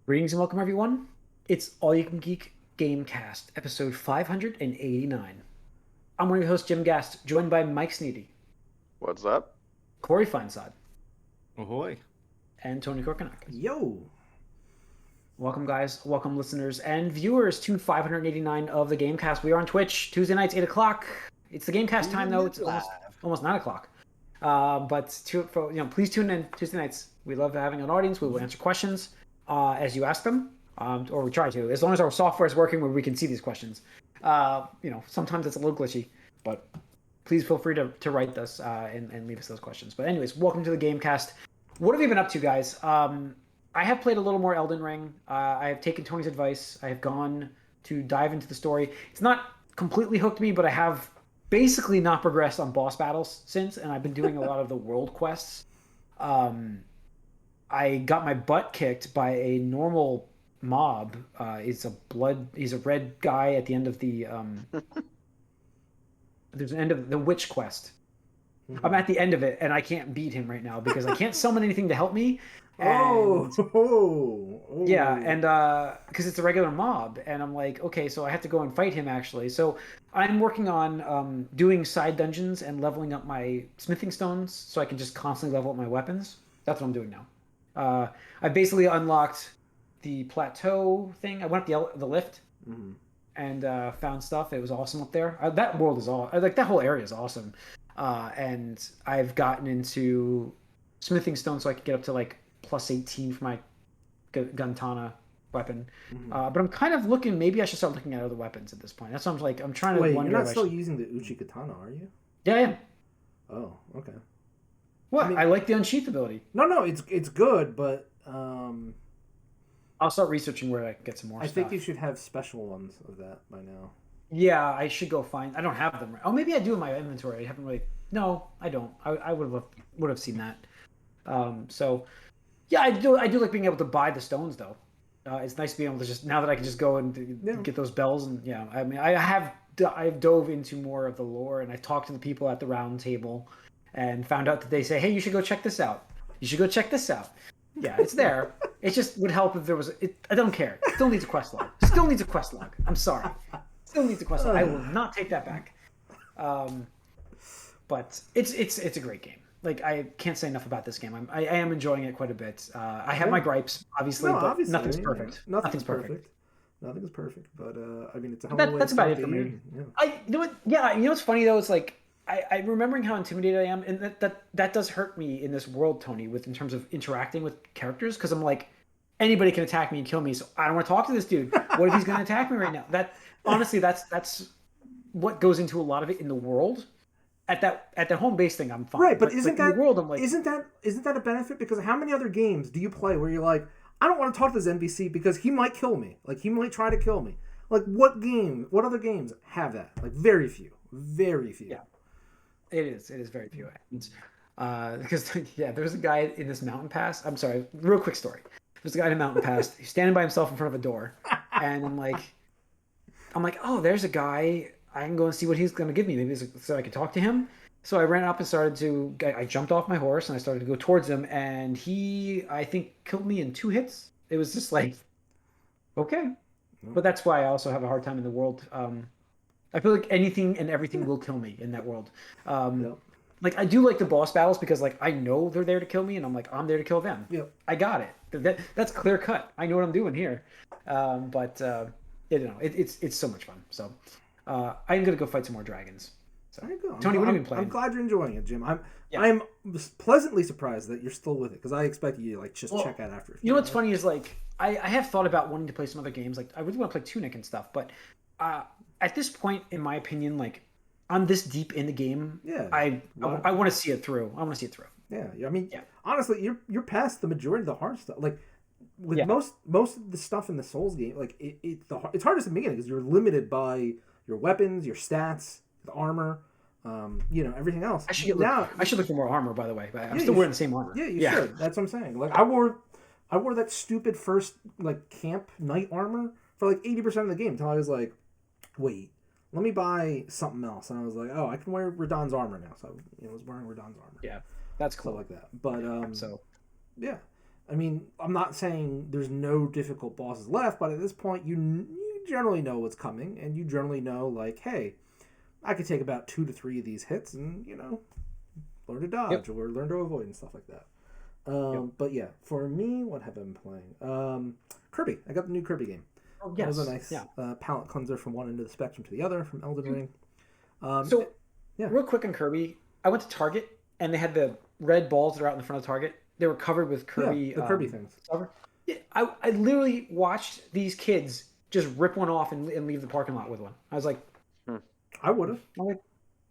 Greetings and welcome, everyone. It's All You Can Geek Gamecast, episode 589. I'm one of your hosts, Jim Gast, joined by Mike Sneedy, What's up? Corey Feinsod, Ahoy. and Tony Korkanakis. Yo. Welcome, guys. Welcome, listeners and viewers, to 589 of the Gamecast. We are on Twitch, Tuesday nights, 8 o'clock. It's the Gamecast time, though. It's almost 9 o'clock. Please tune in Tuesday nights. We love having an audience. We will answer questions as you ask them, or we try to, as long as our software is working where we can see these questions. Sometimes it's a little glitchy, but please feel free to write us and leave us those questions. But anyways, welcome to the Gamecast. What have you been up to, guys? I have played a little more Elden Ring. I have taken Tony's advice. I have gone to dive into the story. It's not completely hooked me, but I have basically not progressed on boss battles since, and I've been doing a lot of the world quests. I got my butt kicked by a normal mob. He's a red guy at the end of the there's an end of the witch quest. I'm at the end of it and I can't beat him right now because I can't summon anything to help me. And, yeah, and because it's a regular mob, and I'm like, okay, so I have to go and fight him actually. So I'm working on doing side dungeons and leveling up my smithing stones so I can just constantly level up my weapons. That's what I'm doing now. I basically unlocked the plateau thing. I went up the lift and found stuff. It was awesome up there. That world is that whole area is awesome. And I've gotten into smithing stone so I could get up to like plus 18 for my Guntana weapon. But I'm kind of looking, maybe I should start looking at other weapons at this point. That's what I'm trying to wonder. Wait, you're not still using the Uchi Katana, are you? Yeah, I am. Oh, okay. What? I like the unsheath ability. No, it's good, but I'll start researching where I can get some more I stuff. think you should have special ones of that by now. Yeah, I should go find. I don't have them. Oh, maybe I do in my inventory. I haven't really. No, I don't. I would have seen that. So, yeah, I do like being able to buy the stones though. It's nice to be able to just, now that I can just go and get those bells, and yeah, I mean, I've dove into more of the lore, and I talked to the people at the round table and found out that they say, hey, you should go check this out. You should go check this out. Yeah, it's there. It just would help if there was. I don't care. It still needs a quest log. Still needs a quest log. I'm sorry. Still needs a quest log. I will not take that back. But it's a great game. Like, I can't say enough about this game. I am enjoying it quite a bit. I have my gripes, obviously, but nothing's perfect. Nothing's perfect. Nothing is perfect, but I mean, it's a that's about it for me. Yeah. You know what? Yeah, you know what's funny though? It's like I'm remembering how intimidated I am, and that does hurt me in this world, Tony, in terms of interacting with characters, because I'm like, anybody can attack me and kill me, so I don't want to talk to this dude. What if he's going to attack me right now? That honestly, that's what goes into a lot of it in the world. At that home base thing, I'm fine. Right, but isn't that in the world? I'm like, isn't that a benefit? Because how many other games do you play where you're like, I don't want to talk to this NPC because he might kill me. Like, he might try to kill me. Like, what other games have that? Like, very few. Yeah, it is very few. Because yeah, there's a guy in this mountain pass. I'm sorry, real quick story. There's a guy in a mountain pass. He's standing by himself in front of a door, and I'm like, oh, there's a guy. I can go and see what he's going to give me. Maybe so I can talk to him. So I ran up and I jumped off my horse and I started to go towards him. And he, I think, killed me in 2 hits. It was just like, okay. But that's why I also have a hard time in the world. I feel like anything and everything will kill me in that world. Like, I do like the boss battles because, like, I know they're there to kill me and I'm like, I'm there to kill them. Yep. I got it. That's clear cut. I know what I'm doing here. It's so much fun. So I'm going to go fight some more dragons. So, there you go. Tony, what have you been playing? I'm glad you're enjoying it, Jim. I'm pleasantly surprised that you're still with it because I expected you to like just check out after. You know what's funny is like I have thought about wanting to play some other games. Like I really want to play Tunic and stuff, but at this point, in my opinion, like I'm this deep in the game. Yeah. I want to see it through. Yeah. I mean, honestly, you're past the majority of the hard stuff. Like with most of the stuff in the Souls game, like it's hardest in the beginning because you're limited by your weapons, your stats, the armor, everything else. I should look for more armor, by the way. But I'm still wearing the same armor. Yeah, you should. That's what I'm saying. Like I wore that stupid first like camp knight armor for like 80% of the game until I was like, wait, let me buy something else. And I was like, oh, I can wear Radahn's armor now. So I was wearing Radahn's armor. Yeah, that's cool. Stuff like that. But so yeah. I mean, I'm not saying there's no difficult bosses left, but at this point, you generally know what's coming, and you generally know, like, hey, I could take about 2 to 3 of these hits and, learn to dodge or learn to avoid and stuff like that. But yeah, for me, what have I been playing? Kirby. I got the new Kirby game. Oh, yes. That was a nice palate cleanser from one end of the spectrum to the other, from Elden Ring. Real quick on Kirby, I went to Target, and they had the red balls that are out in the front of Target. They were covered with Kirby. Yeah, the Kirby things. Yeah, I literally watched these kids just rip one off and leave the parking lot with one. I was like, I would have. Like,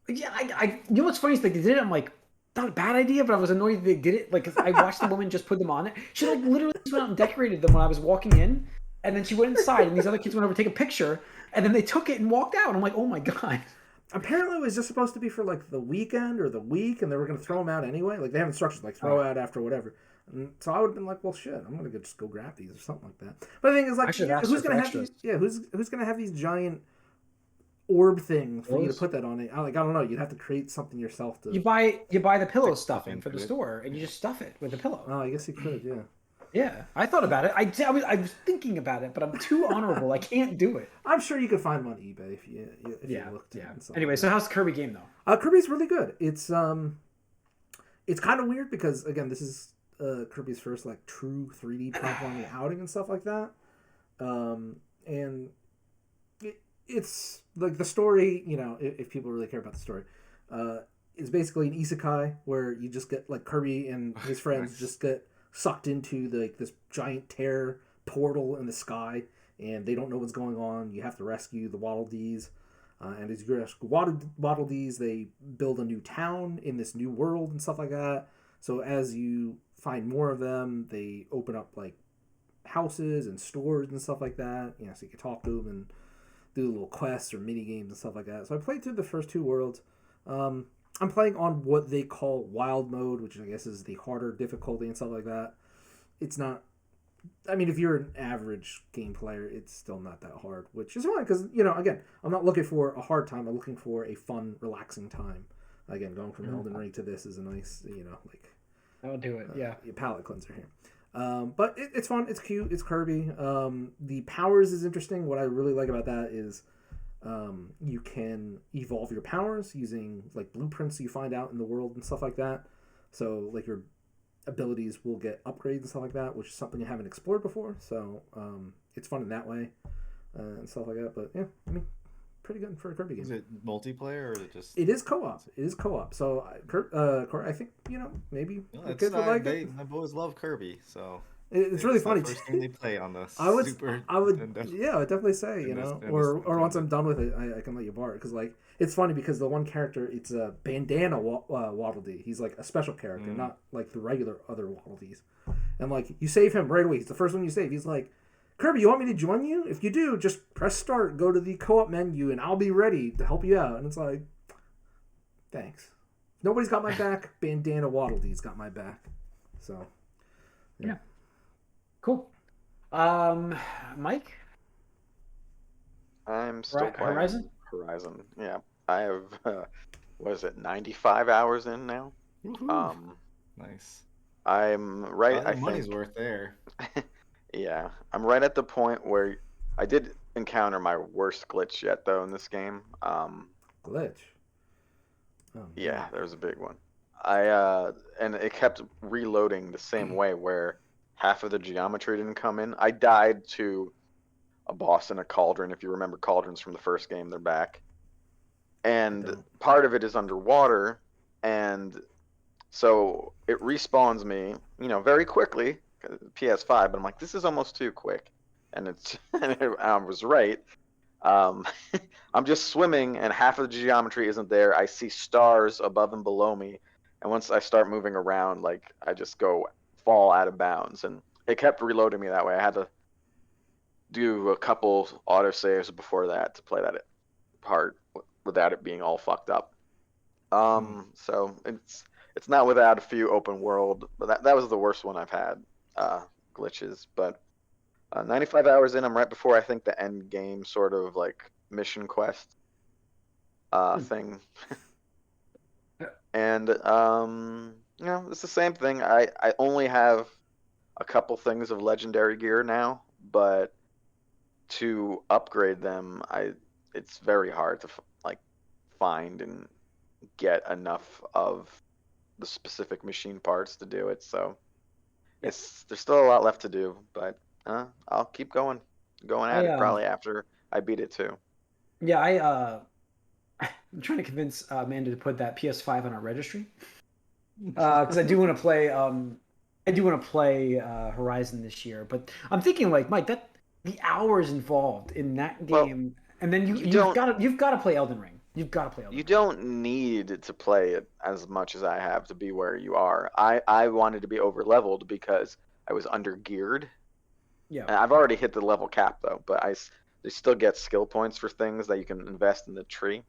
yeah, you know what's funny is like they did it. I'm like, not a bad idea, but I was annoyed that they did it. Like, 'cause I watched the woman just put them on it. She like literally just went out and decorated them when I was walking in, and then she went inside, and these other kids went over to take a picture, and then they took it and walked out. I'm like, oh my god. Apparently, it was just supposed to be for like the weekend or the week, and they were going to throw them out anyway. Like they have instructions like throw out after whatever. And so I would have been like, well, shit, I'm going to just go grab these or something like that. But the thing is, like, who's going to have these? Yeah, who's going to have these giant orb things for you to put that on it? I don't know. You'd have to create something yourself to. You buy the pillow stuffing for the store, and you just stuff it with the pillow. Oh, I guess you could, yeah. Yeah, I thought about it. I was thinking about it, but I'm too honorable. I can't do it. I'm sure you could find them on eBay if you looked. Yeah. Anyway, so how's the Kirby game though? Kirby's really good. It's kind of weird because again, this is Kirby's first like true 3D platforming outing and stuff like that. And it's like the story. If people really care about the story, it's basically an isekai where you just get like Kirby and his friends just get sucked into this giant tear portal in the sky, and they don't know what's going on. You have to rescue the Waddle Dees, and as you rescue Waddle Dees, they build a new town in this new world and stuff like that. So as you find more of them, they open up like houses and stores and stuff like that. So you can talk to them and do little quests or mini games and stuff like that. So I played through the first 2 worlds. I'm playing on what they call wild mode, which I guess is the harder difficulty and stuff like that. It's not... I mean, if you're an average game player, it's still not that hard, which is fine because, again, I'm not looking for a hard time. I'm looking for a fun, relaxing time. Again, going from Elden Ring to this is a nice, like... I'll do it, yeah. Palate cleanser here. But it's fun. It's cute. It's Kirby. The powers is interesting. What I really like about that is... you can evolve your powers using like blueprints you find out in the world and stuff like that. So like your abilities will get upgrades and stuff like that, which is something you haven't explored before. So it's fun in that way and stuff like that. But yeah, I mean, pretty good for a Kirby game. Is it multiplayer or is it just? It is co-op. It is co-op. So I think maybe kids would like it. My boys love Kirby, so. It's really funny. The first thing they play on the I would definitely say, or once I'm done with it, I can let you borrow it because like it's funny because the one character it's a bandana Waddle Dee. He's like a special character, not like the regular other Waddle Dees. And like you save him right away. He's the first one you save. He's like, Kirby, you want me to join you? If you do, just press start, go to the co-op menu, and I'll be ready to help you out. And it's like, thanks. Nobody's got my back. Bandana Waddle Dee's got my back. So yeah. Cool. Mike? I'm still playing Horizon? Yeah. I have, 95 hours in now? Nice. I'm right, I think. Money's worth there. Yeah. I'm right at the point where I did encounter my worst glitch yet, though, in this game. Glitch? Yeah, there was a big one. And it kept reloading the same way where half of the geometry didn't come in. I died to a boss in a cauldron. If you remember cauldrons from the first game, they're back. And part of it is underwater. And so it respawns me, very quickly. PS5, but I'm like, this is almost too quick. And I was right. I'm just swimming and half of the geometry isn't there. I see stars above and below me. And once I start moving around, like I just fall out of bounds, and it kept reloading me that way. I had to do a couple autosaves before that to play that part without it being all fucked up. So it's not without a few open world, but that was the worst one I've had, glitches. But 95 hours in, I'm right before I think the end game sort of like mission quest thing. And it's the same thing. I only have a couple things of legendary gear now, but to upgrade them, it's very hard to like find and get enough of the specific machine parts to do it. So there's still a lot left to do, but I'll keep going at it probably after I beat it too. Yeah, I'm trying to convince Amanda to put that PS5 on our registry because I do want to play. I do want to play Horizon this year, but I'm thinking like Mike, that the hours involved in that game, and then you've got to play Elden Ring. You've got to play Elden Ring. You don't need to play it as much as I have to be where you are. I wanted to be over leveled because I was under geared. Yeah. And I've already hit the level cap though, but they still get skill points for things that you can invest in the tree.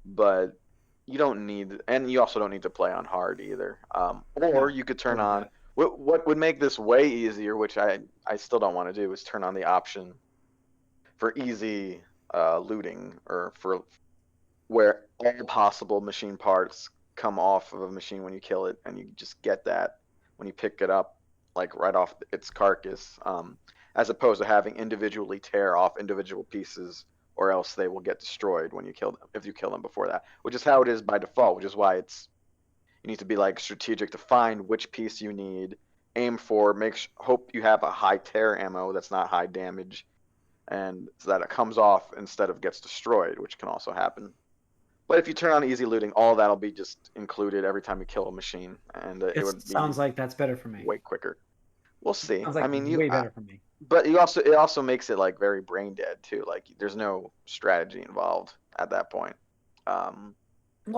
But you don't need, and you also don't need to play on hard either. Or you could turn on what would make this way easier, which I still don't want to do, is turn on the option for easy looting, or for where all possible machine parts come off of a machine when you kill it, and you just get that when you pick it up, like right off its carcass, as opposed to having individually tear off individual pieces, or else they will get destroyed when you kill them, if you kill them before that, which is how it is by default, which is why you need to be like strategic to find which piece you need, aim for, hope you have a high tear ammo that's not high damage, and so that it comes off instead of gets destroyed, which can also happen. But if you turn on easy looting, all that'll be just included every time you kill a machine, and it would sounds like that's better for me. Way quicker. We'll see. Sounds like I mean, way better for me. But it also makes it like very brain dead too. Like there's no strategy involved at that point. Well,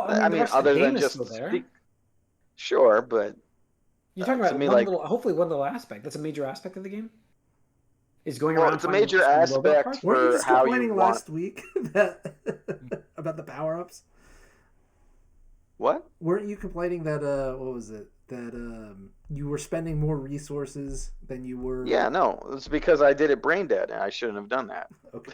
I mean other than just sure, but you're talking about hopefully one little aspect. That's a major aspect of the game. Is going around. It's a major aspect for how you last week about the power-ups. What? Weren't you complaining that what was it? That you were spending more resources than you were? Yeah, no, it's because I did it brain dead, and I shouldn't have done that. Okay.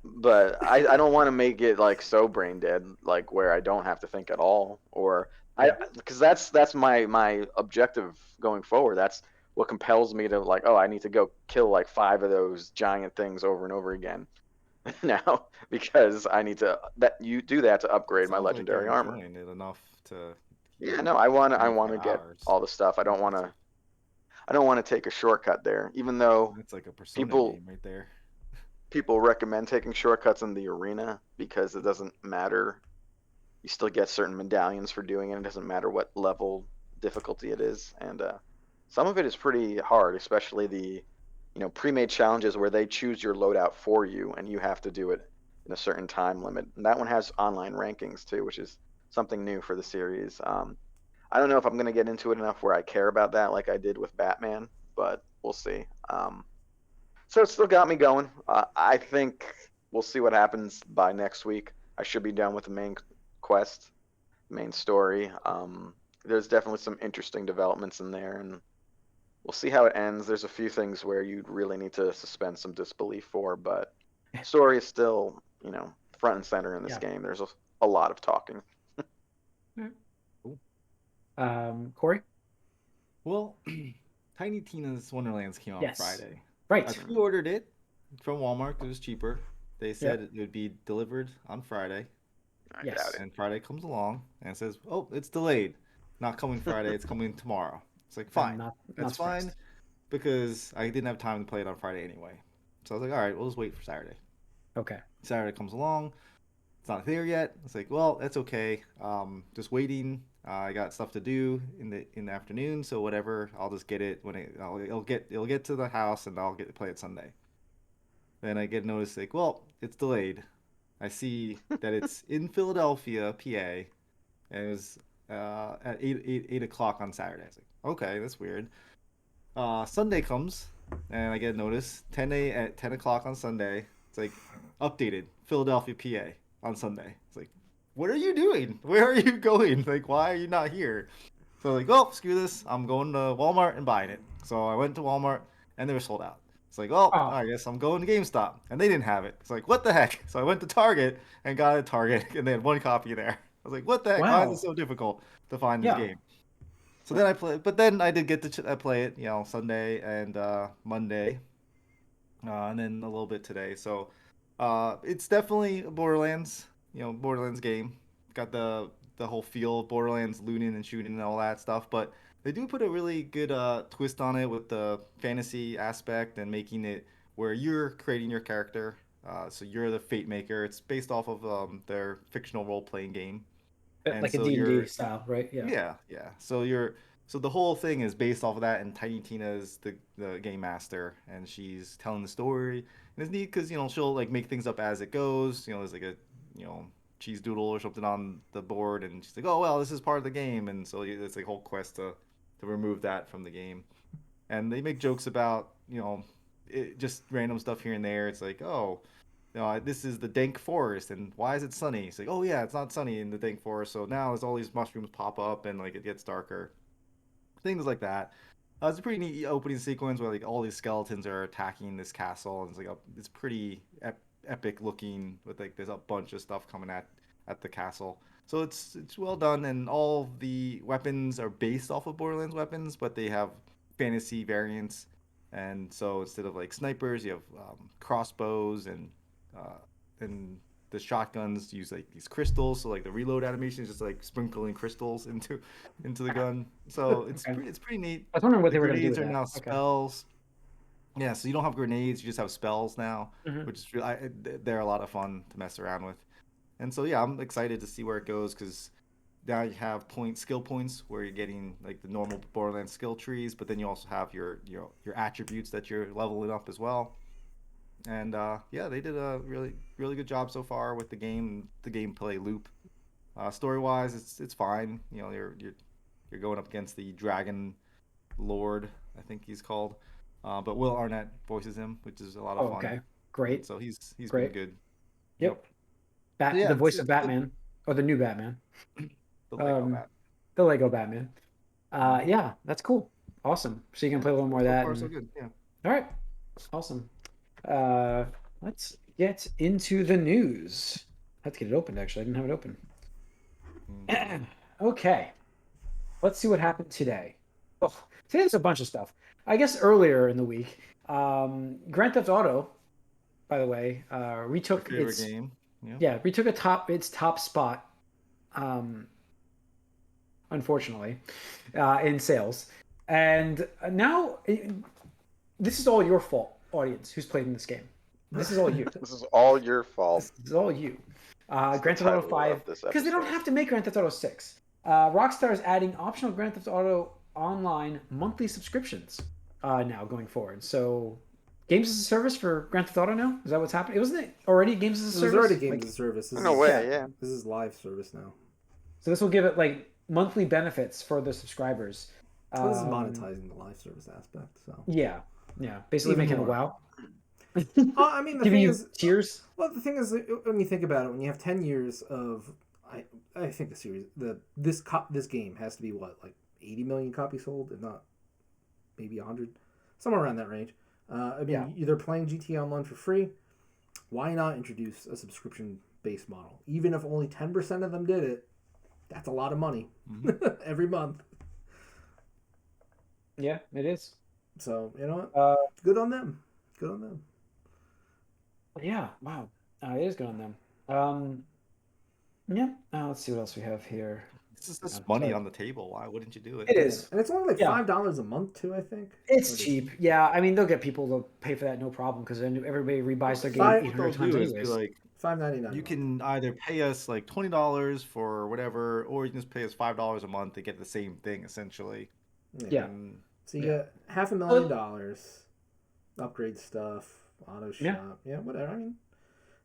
But I don't want to make it like so brain dead, like where I don't have to think at all, or because that's my objective going forward. That's what compels me to like, I need to go kill like 5 of those giant things over and over again now, because I need to do that to upgrade my legendary armor. It enough to. Yeah, no, I want to get all the stuff. I don't want to take a shortcut there, even though it's like a Persona game right there. People recommend taking shortcuts in the arena because it doesn't matter. You still get certain medallions for doing it. It doesn't matter what level difficulty it is, and some of it is pretty hard, especially the pre-made challenges where they choose your loadout for you and you have to do it in a certain time limit. And that one has online rankings too, which is something new for the series. I don't know if I'm going to get into it enough where I care about that like I did with Batman, but we'll see. So it still got me going. I think we'll see what happens by next week. I should be done with the main quest, main story. There's definitely some interesting developments in there, and we'll see how it ends. There's a few things where you'd really need to suspend some disbelief for, but story is still, front and center in this game. There's a lot of talking. Cool. Corey? Well, Tiny Tina's Wonderlands came out Friday. Right. I pre-ordered it from Walmart. It was cheaper. They said it would be delivered on Friday. I doubt it. And Friday comes along and it says, it's delayed. Not coming Friday. It's coming tomorrow. It's like, fine. That's fine, because I didn't have time to play it on Friday anyway. So I was like, all right, we'll just wait for Saturday. Okay. Saturday comes along. It's not there yet. It's like, well, that's okay. Just waiting. I got stuff to do in the afternoon, so whatever. I'll just get it when it'll get to the house, and I'll get to play it Sunday. Then I get a notice like, well, it's delayed. I see that it's in Philadelphia, PA, and it was at 8 o'clock on Saturday. I was like, okay, that's weird. Sunday comes, and I get a notice at 10 o'clock on Sunday. It's like, updated, Philadelphia, PA on Sunday. It's like, what are you doing? Where are you going? Like, why are you not here? So like, well, screw this. I'm going to Walmart and buying it. So I went to Walmart, and they were sold out. It's like, I guess I'm going to GameStop, and they didn't have it. It's like, what the heck? So I went to Target and got it at Target, and they had one copy there. I was like, what the heck? Wow. Why is it so difficult to find this game? So then I play, but then I did get to play it, Sunday and Monday, and then a little bit today. So it's definitely a Borderlands game. Got the whole feel of Borderlands, looting and shooting and all that stuff. But they do put a really good twist on it with the fantasy aspect and making it where you're creating your character. So you're the fate maker. It's based off of their fictional role playing game, and Like a so D&D style, right? Yeah. yeah. So the whole thing is based off of that, and Tiny Tina's the game master, and she's telling the story, and it's neat because she'll like make things up as it goes. There's like a you know cheese doodle or something on the board, and she's like, oh well, this is part of the game, and so it's like a whole quest to remove that from the game, and they make jokes about just random stuff here and there. It's like, oh, this is the dank forest, and why is it sunny? It's like, oh yeah, it's not sunny in the dank forest, so now there's all these mushrooms pop up, and like it gets darker, things like that. It's a pretty neat opening sequence where like all these skeletons are attacking this castle, and it's pretty epic looking with like there's a bunch of stuff coming at the castle. So it's well done, and all the weapons are based off of Borderlands weapons, but they have fantasy variants. And so instead of like snipers, you have crossbows, uh, and the shotguns use like these crystals. So like the reload animation is just like sprinkling crystals into the gun. So it's pretty neat. I was wondering what The they were going to do grenades with are that. now Okay. spells. Yeah, so you don't have grenades; you just have spells now, which is they're a lot of fun to mess around with. And so yeah, I'm excited to see where it goes because now you have skill points where you're getting like the normal Borderlands skill trees, but then you also have your attributes that you're leveling up as well. And yeah, they did a really really good job so far with the gameplay loop. Story wise, it's fine. You're going up against the Dragon Lord, I think he's called. But Will Arnett voices him, which is a lot of Oh, fun. okay. Great. So he's been Great. good. Yep. So yeah, The voice it's of good. Batman, or the new Batman. The Lego Bat. The Lego Batman. Yeah, that's cool. Awesome. So you can play a little more of So that. far, so good. Yeah. All right. Awesome. Let's get into the news. I have to get it opened, actually. I didn't have it open. Okay. Let's see what happened today. Oh, today there's a bunch of stuff. I guess earlier in the week, Grand Theft Auto, by the way, retook Your favorite its game. retook its top spot, unfortunately, in sales, and now this is all your fault, audience who's played in this game. This is all you. This is all your fault. This is all you. Grand Theft Auto 5, because they don't have to make Grand Theft Auto 6. Rockstar is adding optional Grand Theft Auto Online monthly subscriptions now going forward. So, games as a service for Grand Theft Auto now? Is that what's happening? Wasn't it already games as a service? It was already games as a service. No way, yeah. This is live service now. So this will give it like monthly benefits for the subscribers. Well, this is monetizing the live service aspect. So yeah, basically Even making more. a WoW. I mean, the Giving thing you is, tiers. well, the thing is, when you think about it, when you have 10 years of, I think this game has to be what, like 80 million copies sold, if not maybe 100, somewhere around that range. I mean, they're playing GTA Online for free. Why not introduce a subscription-based model? Even if only 10% of them did it, that's a lot of money every month. Yeah, it is. So, you know what? Good on them. Good on them. Yeah, wow. It is good on them. Yeah. Let's see what else we have here. This is just money on the table. Why wouldn't you do it? It is. And it's only like $5 a month too, I think. It's cheap. Yeah, I mean they'll get people to pay for that no problem because then everybody rebuys their game 800 times anyways. Like $5.99. you can either pay us like $20 for whatever, or you can just pay us $5 a month to get the same thing essentially. Yeah. So you get $500,000, upgrade stuff, auto shop, whatever. I mean,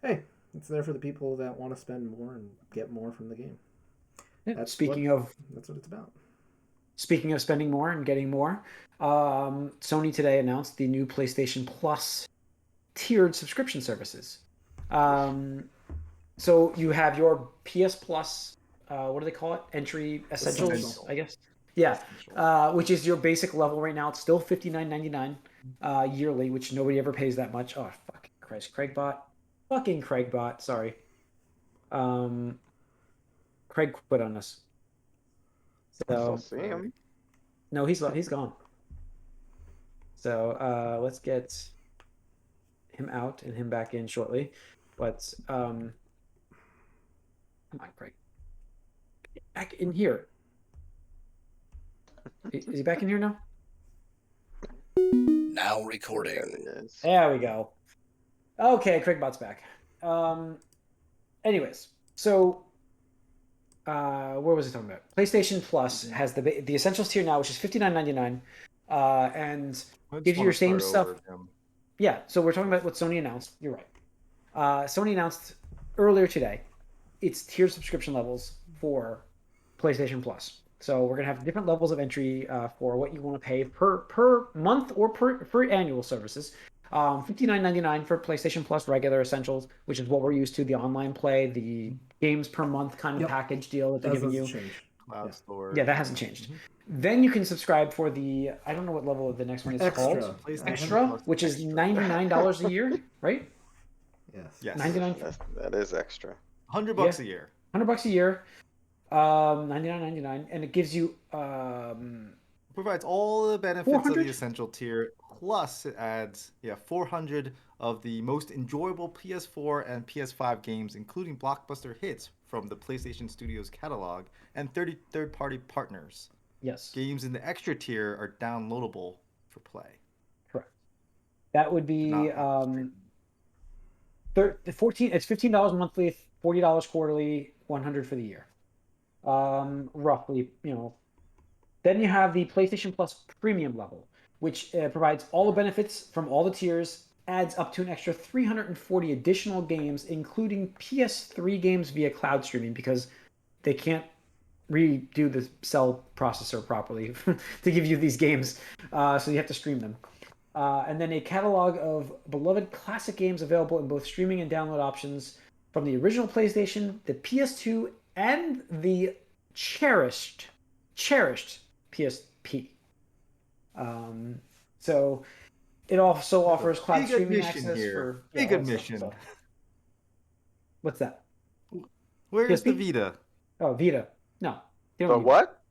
hey, it's there for the people that want to spend more and get more from the game. Yeah. That's what it's about. Speaking of spending more and getting more, Sony today announced the new PlayStation Plus tiered subscription services. So you have your PS Plus, what do they call it? Entry Essentials, I guess. Yeah, which is your basic level right now. It's still $59.99 yearly, which nobody ever pays that much. Oh, fucking Christ. Fucking Craigbot, sorry. Craig quit on us. So, see him. No, he's gone. So let's get him out and him back in shortly. But come on, Craig. Get back in here. Is he back in here now? Now recording. There we go. Okay, Craigbot's back. Anyways, so where was I talking about? PlayStation Plus has the Essentials tier now, which is $59.99, and gives you your same stuff. Yeah, so we're talking about what Sony announced. You're right. Sony announced earlier today its tier subscription levels for PlayStation Plus. So we're gonna have different levels of entry for what you want to pay per month or per annual services. $59.99 for PlayStation Plus regular Essentials, which is what we're used to, the online play, the games per month kind of package deal that they're giving you. Cloud Store. Yeah, that hasn't changed. Then you can subscribe for the, I don't know what level of the next one is called. Extra, which is $99 a year, right? Yes. 99. That is extra. $100 a year. $100 a year. $99.99, and it gives you provides all the benefits of the Essential tier, plus it adds 400 of the most enjoyable PS4 and PS5 games, including blockbuster hits from the PlayStation Studios catalog and 30 third-party partners. Yes. Games in the extra tier are downloadable for play. Correct. That would be it's $15 monthly, $40 quarterly, $100 for the year. Roughly, Then you have the PlayStation Plus Premium level, which provides all the benefits from all the tiers, adds up to an extra 340 additional games, including PS3 games via cloud streaming, because they can't redo the cell processor properly to give you these games, so you have to stream them. And then a catalog of beloved classic games available in both streaming and download options from the original PlayStation, the PS2, and the cherished PSP. So it also offers cloud streaming access for big admission. So. What's that? Where's PSP? the Vita? Oh, Vita. No. The what?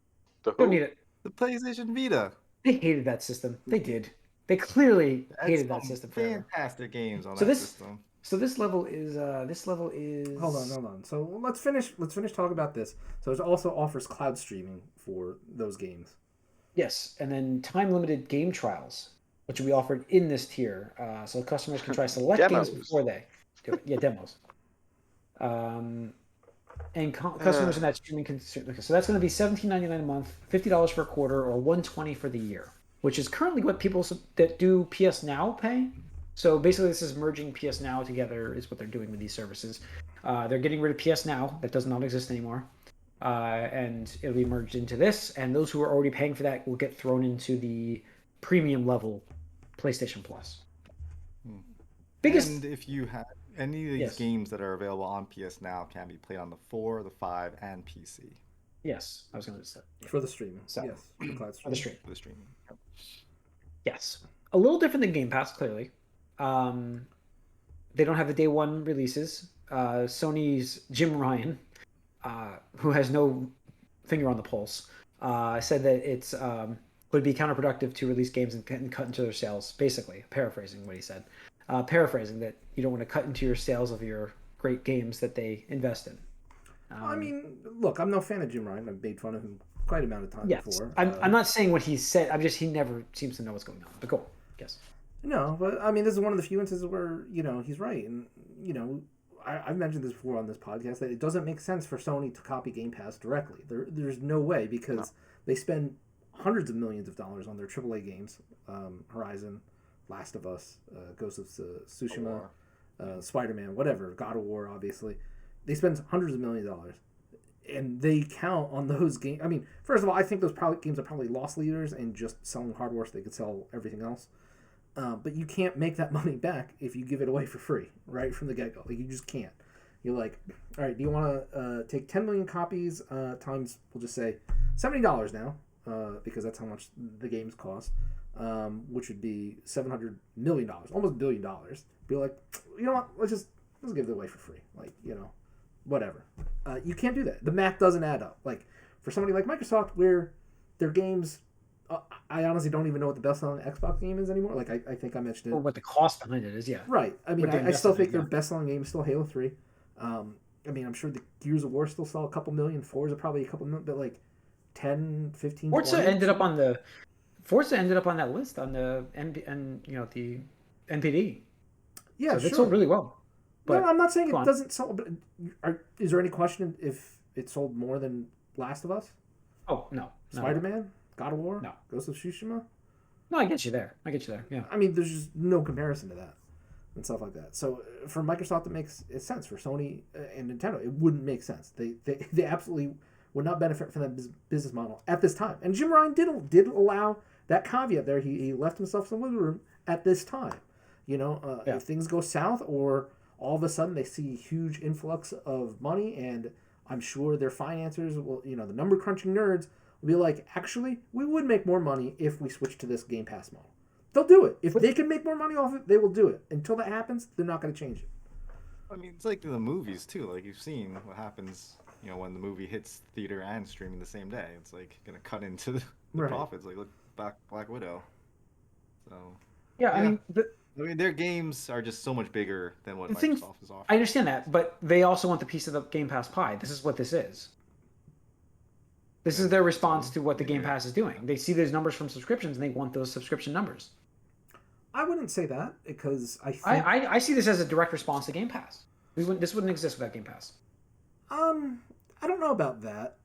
The who? Don't need it. The PlayStation Vita. They hated that system. They did. They clearly hated that system. Fantastic games on that system. So this level is Hold on. So let's finish talking about this. So it also offers cloud streaming for those games. Yes, and then time limited game trials, which will be offered in this tier, so customers can try select games before they do it. Yeah, demos. And customers in that streaming can. So that's going to be $17.99 a month, $50 for a quarter, or $120 for the year, which is currently what people that do PS Now pay. So basically, this is merging PS Now together is what they're doing with these services. They're getting rid of PS Now. That does not exist anymore. And it'll be merged into this. And those who are already paying for that will get thrown into the premium level PlayStation Plus. And if you have any of these games that are available on PS Now can be played on the 4, the 5, and PC. Yes, I was going to say. Yeah. For the streaming. So, yes, for cloud streaming. For the streaming. Yep. Yes. A little different than Game Pass, clearly. They don't have the day one releases. Sony's Jim Ryan, who has no finger on the pulse, said that it's would be counterproductive to release games and cut into their sales. Basically, paraphrasing what he said. Paraphrasing that you don't want to cut into your sales of your great games that they invest in. I mean, look, I'm no fan of Jim Ryan. I've made fun of him quite a amount of time before. I'm not saying what he said. He never seems to know what's going on. But go, yes. No, but I mean, this is one of the few instances where he's right, and I've mentioned this before on this podcast that it doesn't make sense for Sony to copy Game Pass directly. There's no way, because they spend hundreds of millions of dollars on their AAA games, Horizon, Last of Us, Ghost of Tsushima, Spider-Man, whatever, God of War, obviously. They spend hundreds of millions of dollars, and they count on those games. I mean, first of all, I think those games are probably loss leaders and just selling hardware so they could sell everything else. But you can't make that money back if you give it away for free, right from the get-go. Like, you just can't. You're like, all right, do you want to take 10 million copies times, we'll just say, $70 now, because that's how much the games cost, which would be $700 million, almost $1 billion. Be like, you know what, let's give it away for free. Like, whatever. You can't do that. The math doesn't add up. Like, for somebody like Microsoft, where their games I honestly don't even know what the best-selling Xbox game is anymore. Like I think I mentioned it. Or what the cost behind it is, yeah. Right. I mean, I still think their best-selling game is still Halo 3. I mean, I'm sure the Gears of War still sell a couple million. Forza probably a couple million, but like 10, 15, Forza 20, ended up on that list on the the NPD. Yeah, so it sold really well. But no, I'm not saying it doesn't sell. But is there any question if it sold more than Last of Us? Oh no. Spider-Man, God of War, no, Ghost of Tsushima. No, I get you there. Yeah. I mean, there's just no comparison to that and stuff like that. So for Microsoft, it makes sense. For Sony and Nintendo, it wouldn't make sense. They absolutely would not benefit from that business model at this time. And Jim Ryan did allow that caveat there. He left himself some wiggle room at this time. If things go south or all of a sudden they see a huge influx of money, and I'm sure their financiers will, the number crunching nerds will be like, actually, we would make more money if we switch to this Game Pass model. They'll do it. If they can make more money off it, they will do it. Until that happens, they're not going to change it. I mean, it's like in the movies too. Like you've seen what happens, when the movie hits theater and streaming the same day. It's like going to cut into the profits. Like look back Black Widow. So yeah. I mean, their games are just so much bigger than what Microsoft is offering. I understand that, but they also want the piece of the Game Pass pie. This is what this is. This is their response to what the Game Pass is doing. They see those numbers from subscriptions, and they want those subscription numbers. I wouldn't say that, because I see this as a direct response to Game Pass. This wouldn't exist without Game Pass. I don't know about that.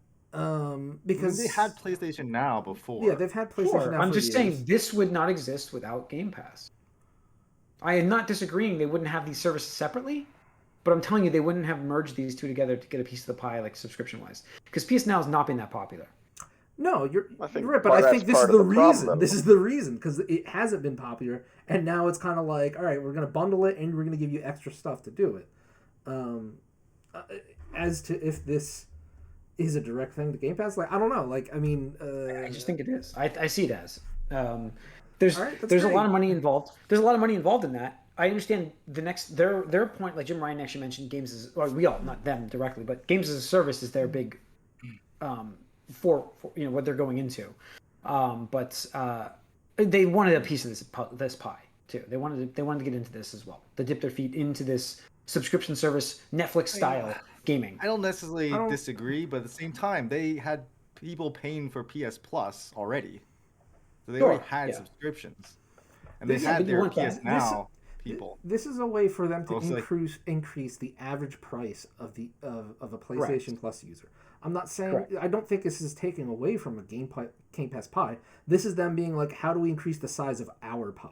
Because they had PlayStation Now before. Yeah, they've had PlayStation Now. I'm just saying this would not exist without Game Pass. I am not disagreeing they wouldn't have these services separately, but I'm telling you they wouldn't have merged these two together to get a piece of the pie, like subscription-wise. Because PS Now has not been that popular. No, you're right, but I think this is the reason. This is the reason, because it hasn't been popular, and now it's kind of like, all right, we're going to bundle it, and we're going to give you extra stuff to do it. As to if this is a direct thing to Game Pass, I don't know. I just think it is. I see it as. There's great. a lot of money involved. There's a lot of money involved in that. I understand their point, like Jim Ryan actually mentioned, games as we all, not them directly, but games as a service is their big for what they're going into. But they wanted a piece of this pie too. They wanted to get into this as well. To dip their feet into this subscription service, Netflix style gaming. I don't necessarily disagree, but at the same time, they had people paying for PS Plus already. So they already had subscriptions. And they had their PS Now people. This is a way for them to increase the average price of a PlayStation Plus user. I'm not saying, I don't think this is taking away from a Game Pass pie. This is them being like, how do we increase the size of our pie?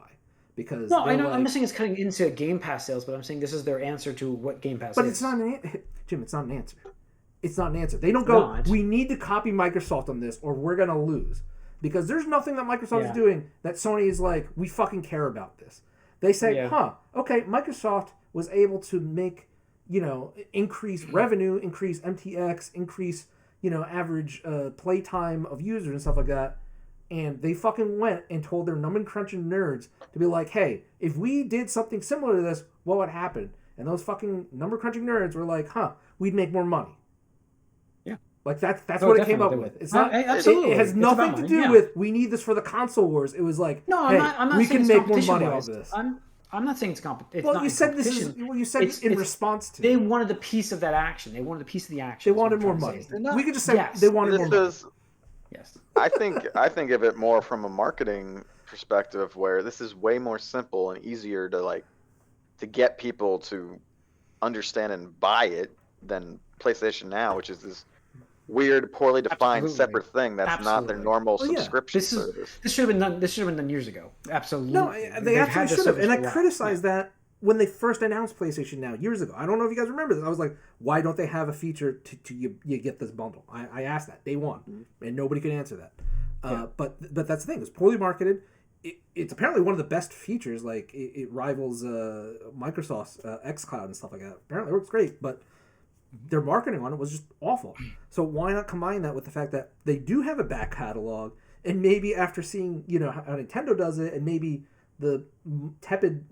Because I'm not saying it's cutting into Game Pass sales, but I'm saying this is their answer to what Game Pass is. But it's not Jim, it's not an answer. It's not an answer. They don't go, we need to copy Microsoft on this or we're going to lose. Because there's nothing that Microsoft is doing that Sony is like, we fucking care about this. They say, okay, Microsoft was able to make, increase revenue, increase MTX, increase, average playtime of users and stuff like that. And they fucking went and told their number crunching nerds to be like, hey, if we did something similar to this, what would happen? And those fucking number crunching nerds were like, we'd make more money. Yeah. Like that's what it came up with. It's not absolutely. It has nothing to do with we need this for the console wars. It was like, no, hey, I'm not we saying can make more money off of this. I'm not saying it's competition. Well, you said this is. Well, you said it's in response to. They wanted a piece of that action. They wanted a piece of the action. They wanted more money. We could just say they wanted more money. Yes. I think of it more from a marketing perspective, where this is way more simple and easier to get people to understand and buy it than PlayStation Now, which is this weird, poorly defined separate thing that's not their normal subscription service. This should have been done years ago. Absolutely. No, they absolutely should have. And I criticized that when they first announced PlayStation Now years ago. I don't know if you guys remember this. I was like, why don't they have a feature to you get this bundle? I asked that day one, and nobody could answer that. But that's the thing. It's poorly marketed. It's apparently one of the best features. Like it rivals Microsoft's xCloud and stuff like that. Apparently it works great, but their marketing on it was just awful. So why not combine that with the fact that they do have a back catalog, and maybe after seeing how Nintendo does it, and maybe the tepid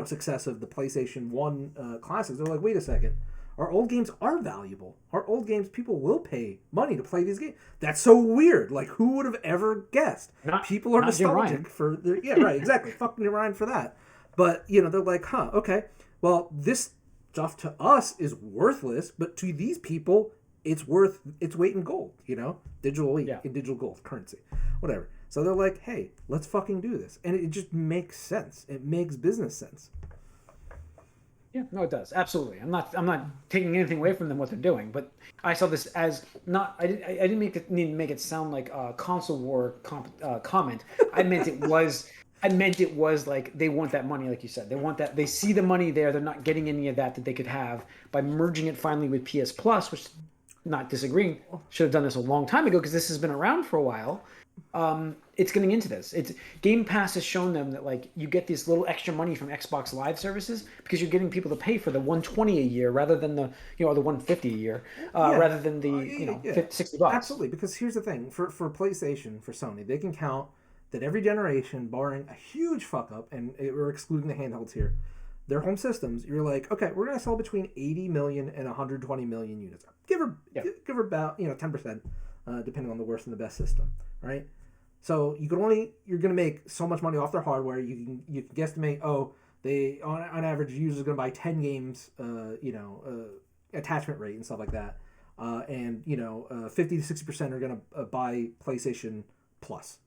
success of the PlayStation 1 classics, they're like, wait a second, Our old games are valuable. Our old games, people will pay money to play these games. That's so weird. Like, who would have ever guessed? People are nostalgic for their... Yeah, right, exactly. Fucking Ryan for that. But, you know, they're like, huh, okay. Well, this stuff to us is worthless, but to these people, it's worth its weight in gold, you know? Digital weight in digital gold, currency, whatever. So they're like, hey, let's fucking do this. And it just makes sense. It makes business sense. Yeah, no, it does. Absolutely. I'm not taking anything away from them what they're doing, but I saw this as not. I didn't need to make it sound like a console war comment. I meant it was. I meant it was like they want that money, like you said. They want that. They see the money there. They're not getting any of that they could have by merging it finally with PS Plus, which, not disagreeing, should have done this a long time ago because this has been around for a while. It's getting into this. It's Game Pass has shown them that like you get this little extra money from Xbox Live services because you're getting people to pay for the $120 a year rather than the the $150 a year rather than the $60. Absolutely, because here's the thing for PlayStation, for Sony, they can count that every generation, barring a huge fuck up, and we're excluding the handhelds here, their home systems, you're like, okay, we're gonna sell between 80 million and 120 million units. Give her about 10%, depending on the worst and the best system, right? So you're gonna make so much money off their hardware. You can guesstimate. They on average users are gonna buy 10 games. Attachment rate and stuff like that. And 50 to 60% are gonna buy PlayStation Plus.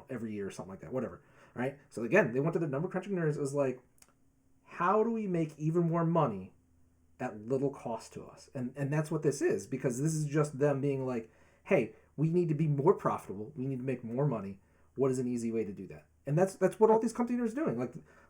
Every year or something like that. Whatever. Right. So again, they went to the number crunching nerds. Is like, how do we make even more money at little cost to us? And that's what this is, because this is just them being like, hey, we need to be more profitable. We need to make more money. What is an easy way to do that? And that's what all these companies are doing.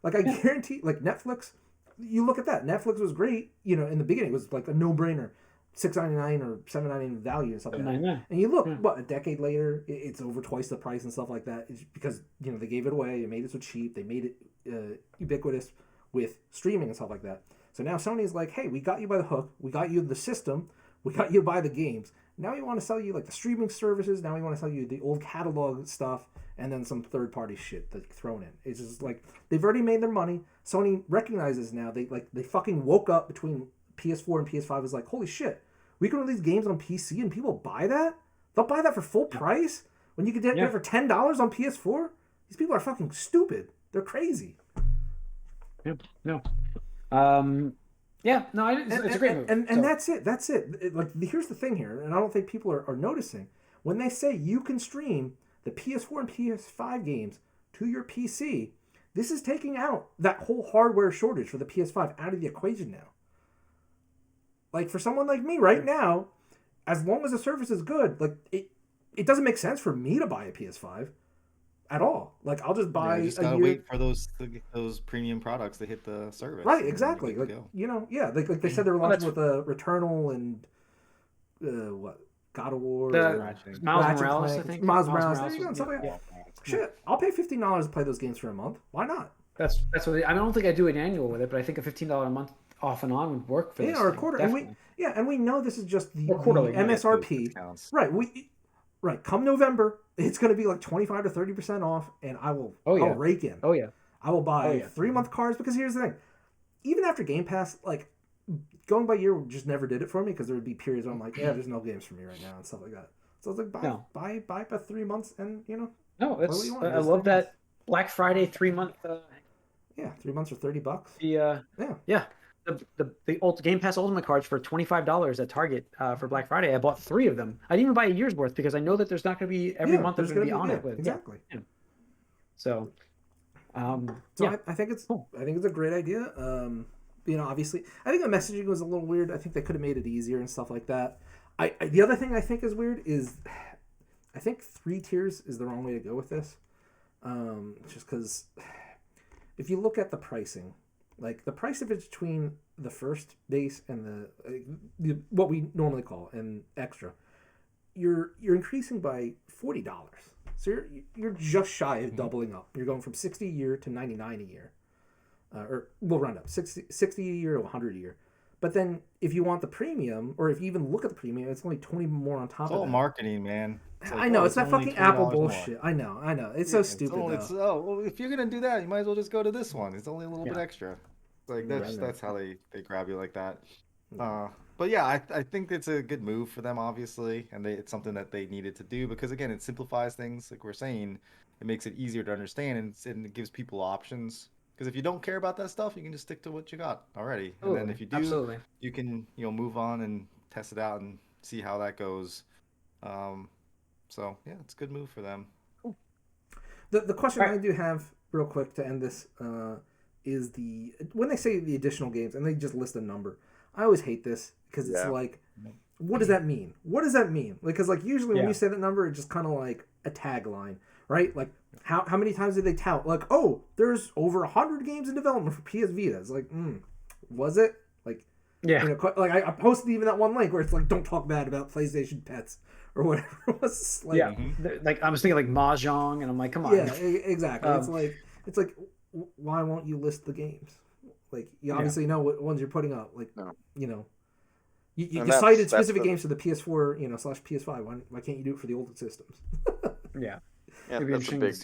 Like I guarantee, like Netflix, you look at that. Netflix was great. In the beginning, it was like a no-brainer, $6.99 or $7.99 value and stuff like that. And you look, a decade later, it's over twice the price and stuff like that. It's because they gave it away. They made it so cheap. They made it ubiquitous with streaming and stuff like that. So now Sony's like, hey, we got you by the hook. We got you the system. We got you by the games. Now we want to sell you like the streaming services. Now we want to sell you the old catalog stuff and then some third-party shit that's thrown in. It's just like they've already made their money. Sony recognizes now they fucking woke up between PS4 and PS5 is like, holy shit, we can release games on PC and people buy that? They'll buy that for full price when you can get it for $10 on PS4? These people are fucking stupid. They're crazy. No. It's a great move. And that's it. That's it. Like, here's the thing here, and I don't think people are noticing. When they say you can stream the PS4 and PS5 games to your PC, this is taking out that whole hardware shortage for the PS5 out of the equation now. Like, for someone like me right now, as long as the service is good, like, it doesn't make sense for me to buy a PS5 at all. Like, I'll just buy. You just gotta wait for those premium products to hit the service. Right, exactly. Like, like they said they were launching with Returnal and God of War, Miles Morales, I think. Miles Morales. There you go. Something like that. Shit, I'll pay $15 to play those games for a month. Why not? That's what I don't think I do an annual with it, but I think a $15 a month off and on would work for this. Or a quarter. And we know this is just the MSRP. Right. Come November, it's going to be like 25 to 30% off, and I'll rake in. Oh yeah. I will buy 3-month cards, because here's the thing. Even after Game Pass, like, going by year just never did it for me, because there would be periods where I'm like, there's no games for me right now and stuff like that. So I was like, buy for 3 months and No, it's I love that Black Friday 3-month. 3 months for $30. The Game Pass Ultimate cards for $25 at Target for Black Friday. I bought 3 of them. I didn't even buy a year's worth because I know that there's not going to be every month there's going to be on it with. Exactly. Yeah. So, I think it's cool. I think it's a great idea. Obviously, I think the messaging was a little weird. I think they could have made it easier and stuff like that. The other thing I think is weird is I think 3 tiers is the wrong way to go with this. Just because if you look at the pricing, like the price difference between the first base and the what we normally call an extra, you're increasing by $40. So you're just shy of doubling up. You're going from $60 a year to $99 a year, or we'll round up $60 a year to $100 a year. But then if you want the premium, or if you even look at the premium, it's only 20 more on top of that. It's all marketing, man. Like, I know, it's that fucking Apple bullshit. More. I know. It's so stupid. Well, if you're gonna do that, you might as well just go to this one. It's only a little bit extra. Like that's how they grab you like that. But yeah, I think it's a good move for them, obviously, and it's something that they needed to do because again, it simplifies things. Like we're saying, it makes it easier to understand and it gives people options. Because if you don't care about that stuff, you can just stick to what you got already, and then if you do, absolutely, you can move on and test it out and see how that goes. So yeah, it's a good move for them. The question I do have real quick to end this is when they say the additional games and they just list a number. I always hate this because it's like, what does that mean? What does that mean? Because like usually when you say that number, it's just kind of like a tagline, right? Like how many times did they tout? Like, oh, there's over 100 games in development for PS Vita. It's like, was it? Like, like I posted even that one link where it's like, don't talk bad about PlayStation Pets or whatever it was. Like, like I was thinking like Mahjong, and I'm like, come on. Yeah, exactly. It's like, why won't you list the games? Like, you obviously know what ones you're putting up. Like, you cited specific games for the PS4, / PS5. Why can't you do it for the older systems? Yeah, that's a big.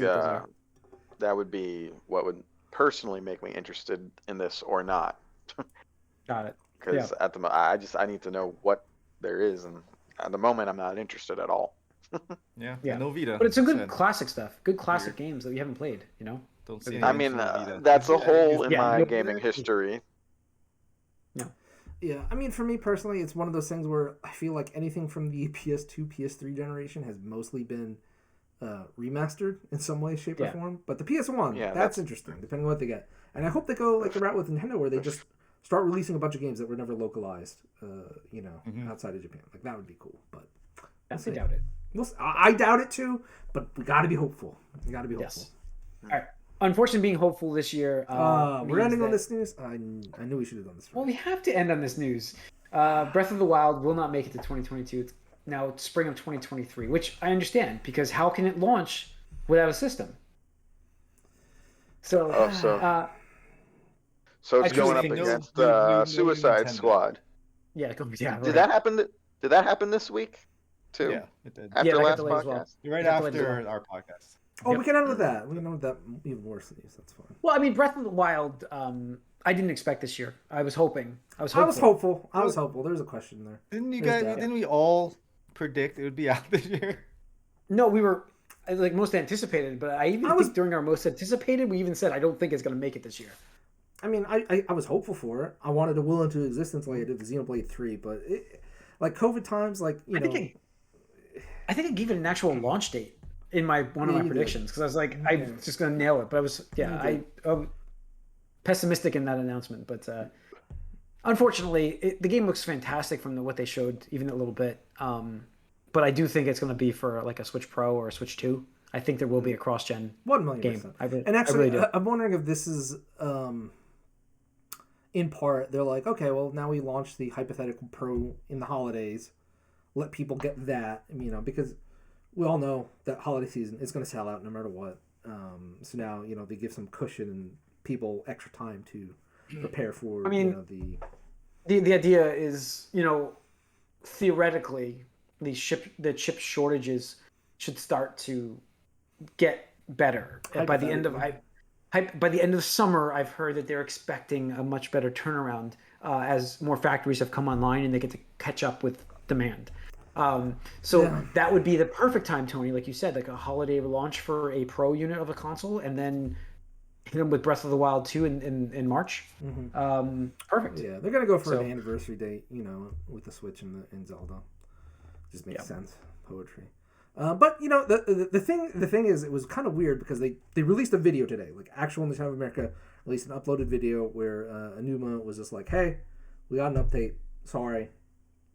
That would be what would personally make me interested in this or not. Got it. Because at the I need to know what there is, and at the moment I'm not interested at all. No Vita. But it's a good classic stuff. Good classic games that you haven't played. Don't see. I mean, that's a hole in my gaming history. Yeah, I mean, for me personally, it's one of those things where I feel like anything from the PS2, PS3 generation has mostly been remastered in some way, shape, or form. But the PS1, that's interesting, depending on what they get. And I hope they go like the route with Nintendo, where they just start releasing a bunch of games that were never localized, outside of Japan. Like, that would be cool. But I doubt it. I doubt it too, but we got to be hopeful. Yes. All right. Unfortunately, being hopeful this year. We're ending on this news. I knew we should have done this first. Well, we have to end on this news. Breath of the Wild will not make it to 2022. It's now spring of 2023, which I understand, because how can it launch without a system? So it's going up against Suicide Squad. Yeah. Did that happen? Did that happen this week too? Yeah, it did. After last podcast, well. Right after our podcast. Oh, we can end with that. We can end with that even worse news. That's fine. Well, I mean, Breath of the Wild, I didn't expect this year. I was hoping. I was hopeful. There's a question there. Didn't we all predict it would be out this year? No, we were like most anticipated, but I think during our most anticipated, we even said I don't think it's going to make it this year. I mean, I was hopeful for it. I wanted to will into existence like I did the Xenoblade 3, but like COVID times, like I think I gave it an actual launch date in one of my predictions, because I was like, I'm just gonna nail it. But I was pessimistic in that announcement. But unfortunately, the game looks fantastic from what they showed, even a little bit. But I do think it's going to be for like a Switch Pro or a Switch 2. I think there will be a cross-gen 1,000,000%. game. And actually, I'm wondering if this is in part, they're like, okay, well, now we launched the hypothetical Pro in the holidays. Let people get that, because we all know that holiday season is going to sell out no matter what. So now, they give some cushion and people extra time to prepare for, the idea is, theoretically, the chip shortages should start to get better. By the end of summer, I've heard that they're expecting a much better turnaround as more factories have come online and they get to catch up with demand. That would be the perfect time, Tony, like you said, like a holiday launch for a Pro unit of a console, and then hit them with Breath of the Wild 2 in March. Perfect. Yeah, they're gonna go for an anniversary date, with the Switch and Zelda. Just makes sense. Poetry. But the thing is, it was kind of weird because they released a video today, like actual Nintendo of America released an uploaded video where Anuma was just like, "Hey, we got an update. Sorry,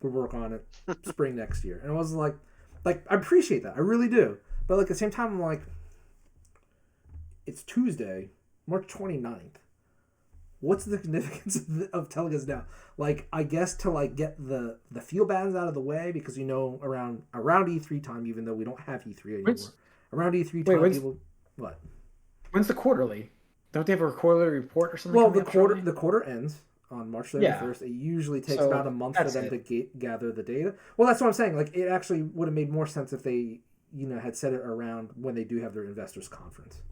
we're working on it. Spring next year." And I was like I appreciate that, I really do. But like at the same time, I'm like, it's Tuesday, March 29th. What's the significance of telling us now? Like, I guess to like get the feel bands out of the way, because around E3 time, even though we don't have E3 anymore, around E3 time, people what? When's the quarterly? Don't they have a quarterly report or something? Well, the quarter ends on March 31st. It usually takes about a month for them to gather the data. Well, that's what I'm saying. Like, it actually would have made more sense if they had said it around when they do have their investors conference.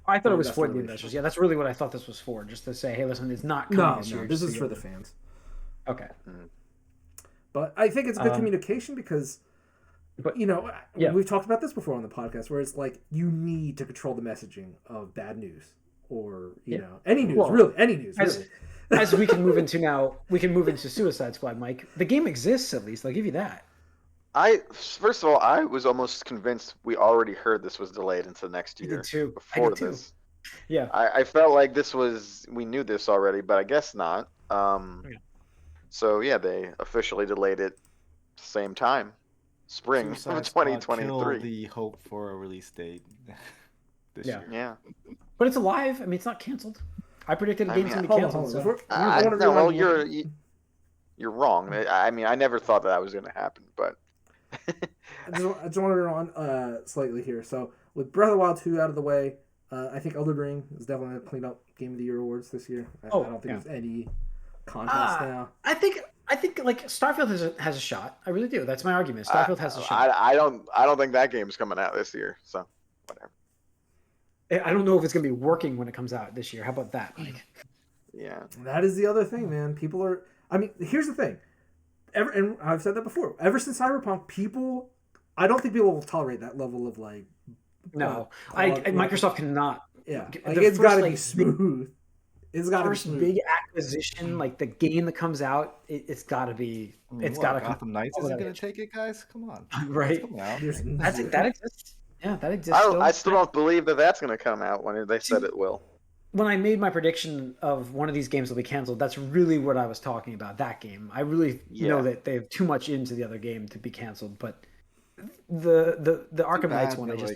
I thought it was for the investors. Yeah, that's really what I thought this was for. Just to say, hey, listen, it's not coming this year. This is for the fans. Okay. But I think it's good communication because, but we've talked about this before on the podcast, where it's like you need to control the messaging of bad news or any news, any news. As we can move into Suicide Squad, Mike. The game exists at least. I'll give you that. First of all, I was almost convinced we already heard this was delayed into next year. I did too. Before this. Yeah. I felt like we knew this already, but I guess not. So yeah, they officially delayed it same time, spring of 2023. Killed the hope for a release date this year. Yeah. But it's alive. I mean, it's not canceled. I predicted the game's going to be canceled. Well, you're wrong. I mean, I never thought that was going to happen, but I just want to run on slightly here. So with Breath of the Wild 2 out of the way, I think Elden Ring is definitely going to clean up Game of the Year awards this year. I don't think there's any contest now. I think like Starfield has a shot. I really do. That's my argument. Starfield has a shot. I don't think that game's coming out this year. So whatever. I don't know if it's going to be working when it comes out this year. How about that, Mike? Yeah. That is the other thing, man. People are. I mean, here's the thing. And I've said that before. Ever since Cyberpunk, I don't think people will tolerate that level of like. No, Microsoft cannot. Yeah, it's got to be smooth. It's got to be smooth. Big acquisition, like the game that comes out, it's got to be. It's got to come. Gotham Knights isn't going to take it, guys. Come on, right? That exists. Yeah, that exists. I still don't believe that that's going to come out when they said it will. When I made my prediction of one of these games will be canceled, that's really what I was talking about. That game, I really know that they have too much into the other game to be canceled. But the Arkham Knights one, I just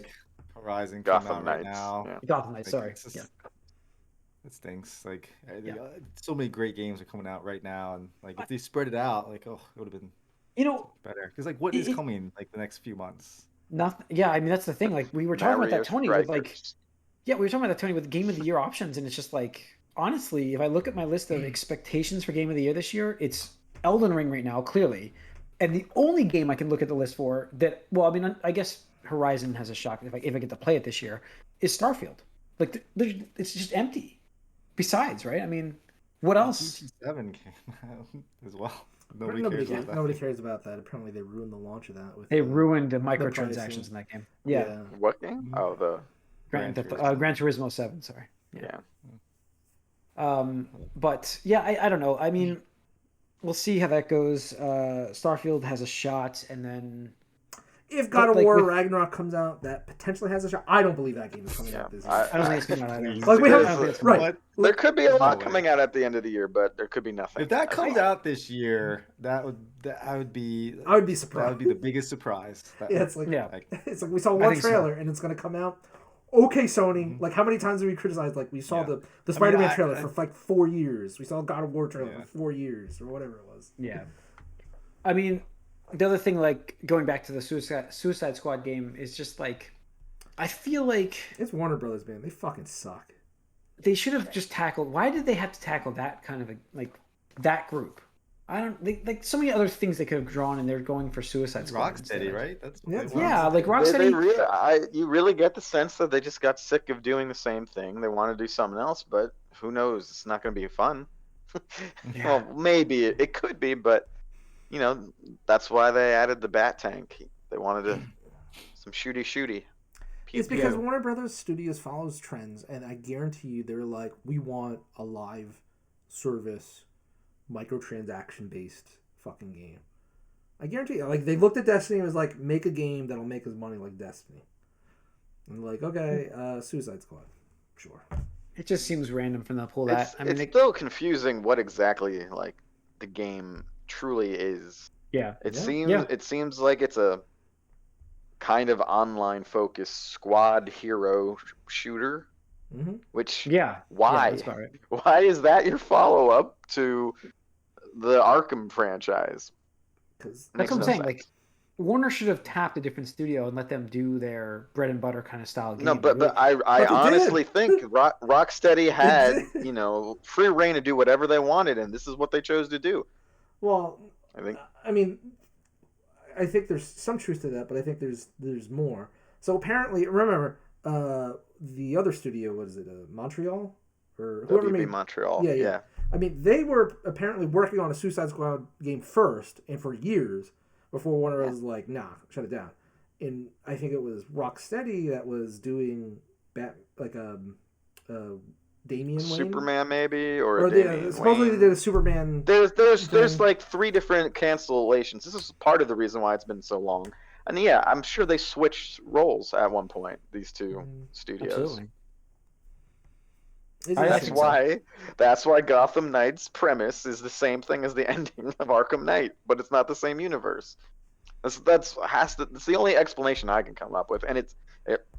Horizon Gotham Knights right now. Yeah. Gotham Knights, sorry. It stinks. Like so many great games are coming out right now, and like if they spread it out, like it would have been better. Because like what is coming like the next few months? Nothing. Yeah, I mean that's the thing. Like we were talking about that, Tony, with like. Yeah, we were talking about that, Tony, with Game of the Year options, and it's just like, honestly, if I look at my list of expectations for Game of the Year this year, it's Elden Ring right now, clearly. And the only game I can look at the list for that, well, I mean, I guess Horizon has a shot if I get to play it this year, is Starfield. Like, it's just empty. Besides, right? I mean, what else? 7 came out as well. Nobody cares about that. Apparently, they ruined the launch of that. They ruined the microtransactions in that game. Yeah. What game? Oh, the... Gran Turismo 7, sorry. Yeah. But yeah, I don't know. I mean, we'll see how that goes. Starfield has a shot, and then if God of War Ragnarok comes out, that potentially has a shot. I don't believe that game is coming out this year. I don't think it's coming out either. Like we have right. There could be a lot coming out at the end of the year, but there could be nothing. If that comes out this year, I would be surprised. That would be the biggest surprise. It's like we saw one trailer and it's going to come out. Okay, Sony. Like, how many times have we criticized? Like, we saw the Spider-Man trailer for like 4 years. We saw God of War trailer for 4 years or whatever it was. Yeah. I mean, the other thing, like going back to the Suicide Squad game, is just like, I feel like it's Warner Brothers, man. They fucking suck. They should have just tackled. Why did they have to tackle that kind of that group? Like so many other things they could have drawn, and they're going for Suicide Squad. Rocksteady, right? That's like Rocksteady. You really get the sense that they just got sick of doing the same thing. They want to do something else, but who knows? It's not going to be fun. Well, maybe it could be, but that's why they added the Bat Tank. They wanted some shooty. It's because Warner Brothers Studios follows trends, and I guarantee you, they're like, we want a live service, microtransaction based fucking game. I guarantee you, like they looked at Destiny and was like, make a game that'll make us money like Destiny. And like, okay, Suicide Squad, sure. It just seems random for them to pull that. It's still confusing what exactly like the game truly is. Yeah. It seems like it's a kind of online focused squad hero shooter. Mm-hmm. Which why? Yeah, right. Why is that your follow up to the Arkham franchise? Because that's what I'm saying. Like Warner should have tapped a different studio and let them do their bread and butter kind of style game. No, but I honestly think Rocksteady had free reign to do whatever they wanted, and this is what they chose to do. Well, I think there's some truth to that, but I think there's more. So apparently, remember. The other studio, what is it? Montreal or whoever WB made Montreal. Yeah. I mean, they were apparently working on a Suicide Squad game first, and for years before Warner was like, nah, shut it down. And I think it was Rocksteady that was doing Damian Wayne? Superman maybe or Damian supposedly Wayne. They did a Superman. There's like 3 different cancellations. This is part of the reason why it's been so long. And yeah, I'm sure they switched roles at one point. These 2 studios. Absolutely. That's why Gotham Knight's premise is the same thing as the ending of Arkham Knight, but it's not the same universe. That's the only explanation I can come up with, and it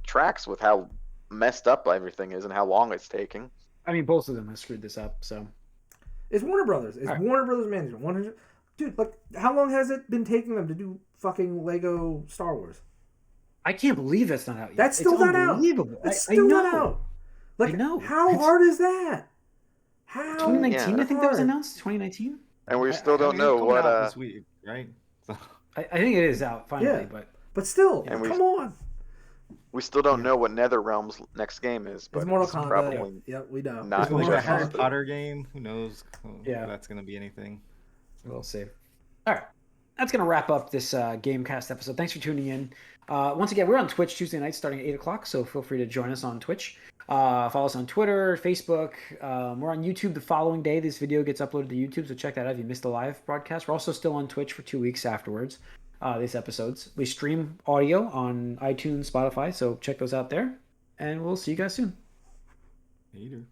tracks with how messed up everything is and how long it's taking. I mean, both of them have screwed this up. So it's Warner Brothers. It's Warner Brothers management. 100. Dude, like, how long has it been taking them to do fucking Lego Star Wars? I can't believe that's not out yet. That's still not out. That's still not out. Like, I know. How hard is that? How? 2019, I think that was announced. 2019. And we still don't know what. This week, right? So. I think it is out finally, but still, come on. We still don't know what NetherRealm's next game is, but it's Mortal Kombat. Probably we know. Not like a Harry Potter game. Who knows? If that's going to be anything. We'll see. All right. That's going to wrap up this Gamecast episode. Thanks for tuning in. Once again, we're on Twitch Tuesday nights starting at 8 o'clock, so feel free to join us on Twitch. Follow us on Twitter, Facebook. We're on YouTube the following day. This video gets uploaded to YouTube, so check that out if you missed the live broadcast. We're also still on Twitch for 2 weeks afterwards, these episodes. We stream audio on iTunes, Spotify, so check those out there. And we'll see you guys soon. Later.